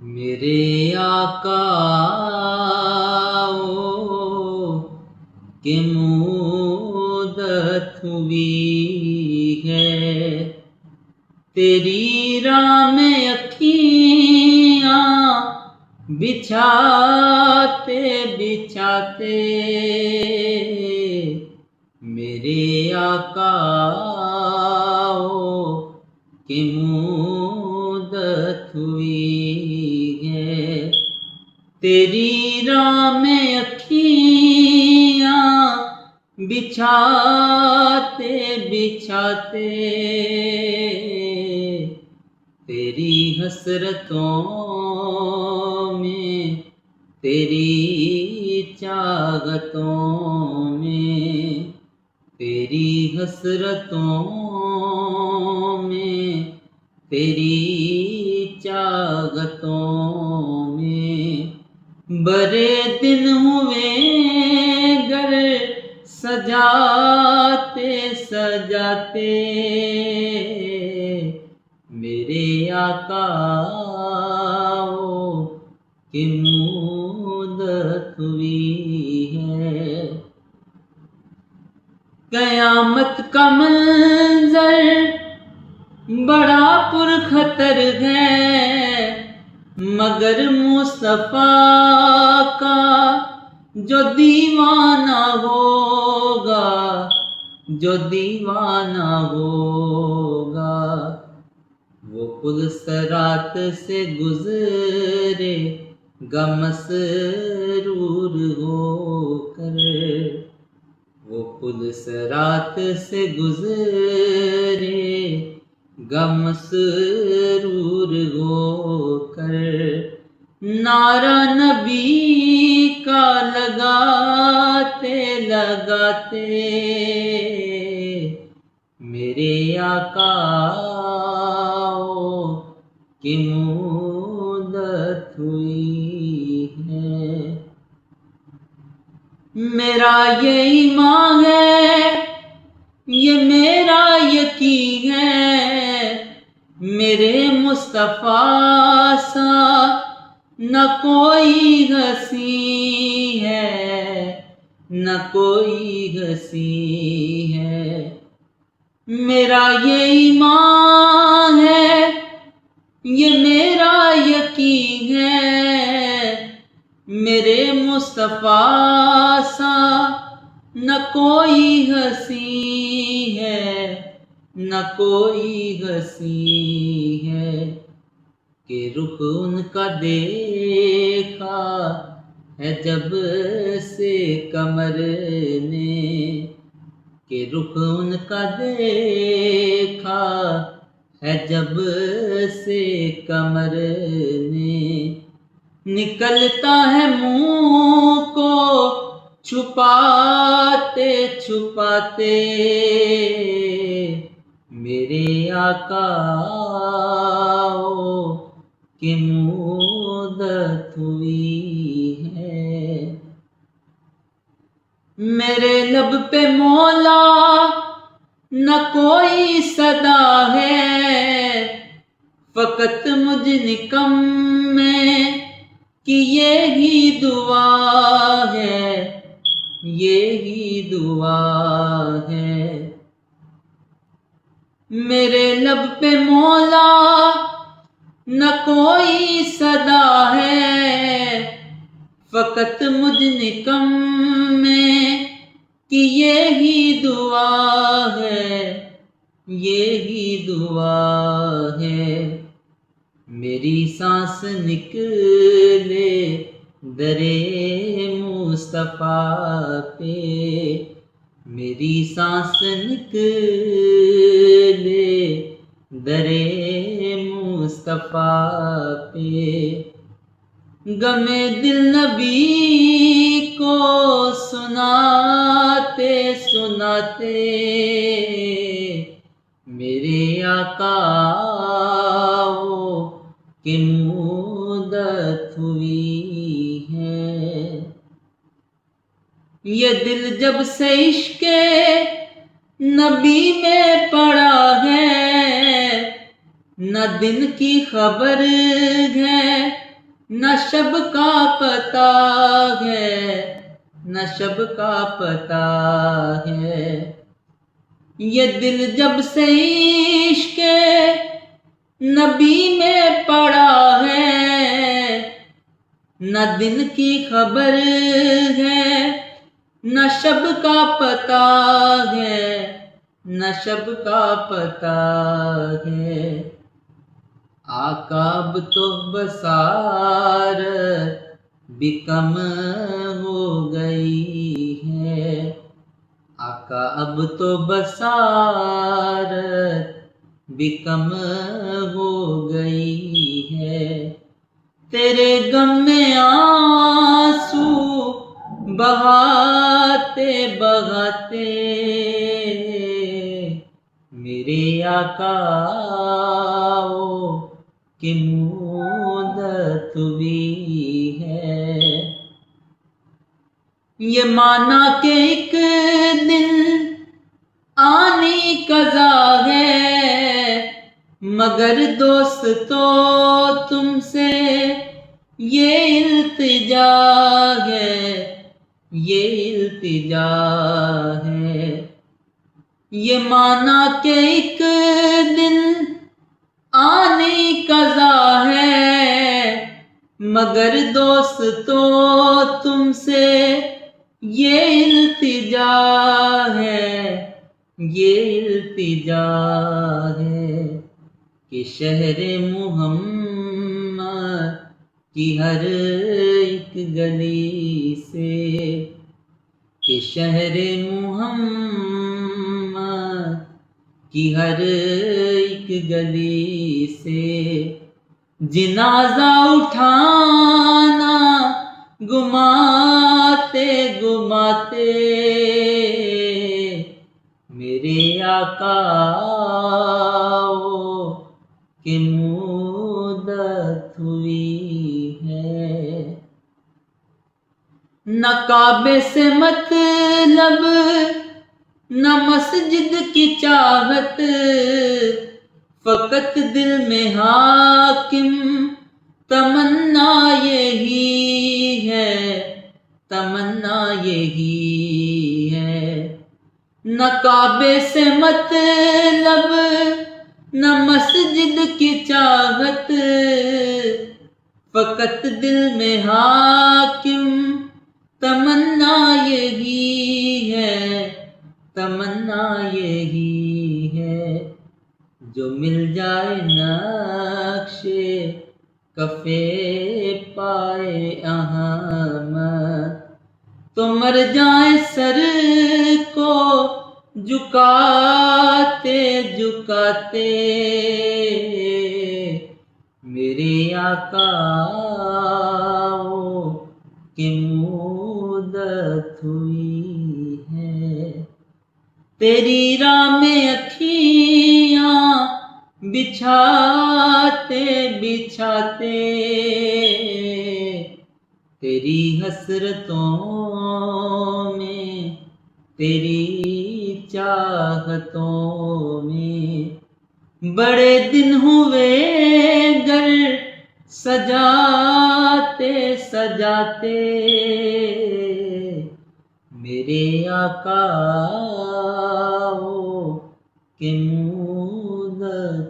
میرے آقا کہ مدت ہوئی ہے تیری راہ میں اکھیاں بچھاتے بچھاتے میرے آقا کہ مدت ہوئی ہے تیری راہ میں اکھیاں بچھاتے بچھاتے تیری حسرتوں میں تیری چاہتوں میں تیری حسرتوں میں تیری چاہتوں میں برے دن ہوئے گر سجاتے سجاتے میرے آقا کہ مدت ہوئی ہے قیامت کا منظر بڑا پرخطر ہے مگر مصطفیٰ کا جو دیوانہ ہوگا جو دیوانہ ہوگا وہ پل صراط سے گزرے گا مسرور ہو کر وہ پل صراط سے گزرے گا مسرور ہو کر نعرہ نبی کا لگاتے لگاتے میرے آقا کہ مدت ہوئی ہے میرا یہ ایمان ہے یہ میرا یقین ہے میرے مصطفیٰ سا نہ کوئی ہنسی ہے نہ کوئی ہنسی ہے میرا یہ ایمان ہے یہ میرا یقین ہے میرے مصطفیٰ سا نہ کوئی ہنسی ہے نہ کوئی ہنسی ہے کہ رخ ان کا دیکھا ہے جب سے قمر نے کہ رخ ان کا دیکھا ہے جب سے قمر نے نکلتا ہے منہ کو چھپاتے چھپاتے میرے آقا کہ مدت ہوئی ہے میرے لب پہ مولا نہ کوئی صدا ہے فقط مجھ نکم میں کہ یہی دعا ہے یہی دعا ہے میرے لب پہ مولا نہ کوئی صدا ہے فقط مجھ نکم میں کہ یہی دعا ہے یہی دعا ہے میری سانس نکلے درے مصطفیٰ پہ میری سانس نکلے درے مصطفیٰ پہ غم دل نبی کو سناتے سناتے میرے آقا کہ مدت ہوئی ہے یہ دل جب سے عشق نبی میں پڑا ہے نہ دن کی خبر ہے نہ شب کا پتہ ہے، نہ شب کا پتہ ہے، یہ دل جب سے عشق نبی میں پڑا ہے، نہ دن کی خبر ہے، نہ شب کا پتہ ہے، نہ شب کا پتہ ہے، آقا اب تو بصارت بھی کم ہو گئی ہے، آقا اب تو بصارت بھی کم ہو گئی ہے، تیرے غم میں آنسو بہاتے بہاتے میرے آقا کی مدت ہوئی ہے، یہ مانا کہ ایک دن آنی قضا ہے، مگر دوستو تم سے یہ التجا ہے، یہ التجا ہے، یہ مانا کہ ایک دن آنی قضا ہے، مگر دوستو تم سے یہ التجا ہے، یہ التجا ہے، کہ شہر محمد کی ہر ایک گلی سے، کہ شہر محمد کی ہر ایک گلی سے جنازہ اٹھانا گماتے گماتے میرے آقا کی مدت ہوئی ہے، نہ کعبے سے مطلب نہ مسجد کی چاہت، فقط دل میں حاکم تمنا یہی ہے، تمنا یہی ہے، نہ کعبے سے مطلب نہ مسجد کی چاہت، فقط دل میں حاکم تمنا یہی ہے، تمنا یہی ہے، جو مل جائے نقش کفے پائے احمد تو مر جائیں سر کو جھکاتے جھکاتے میرے آقا کی مدت ہوئی ہے، تیری راہ میں اکھیاں بچھاتے بچھاتے تیری حسرتوں میں تیری چاہتوں میں بڑے دن ہوئے گر سجاتے سجاتے میرے آقا کی مدت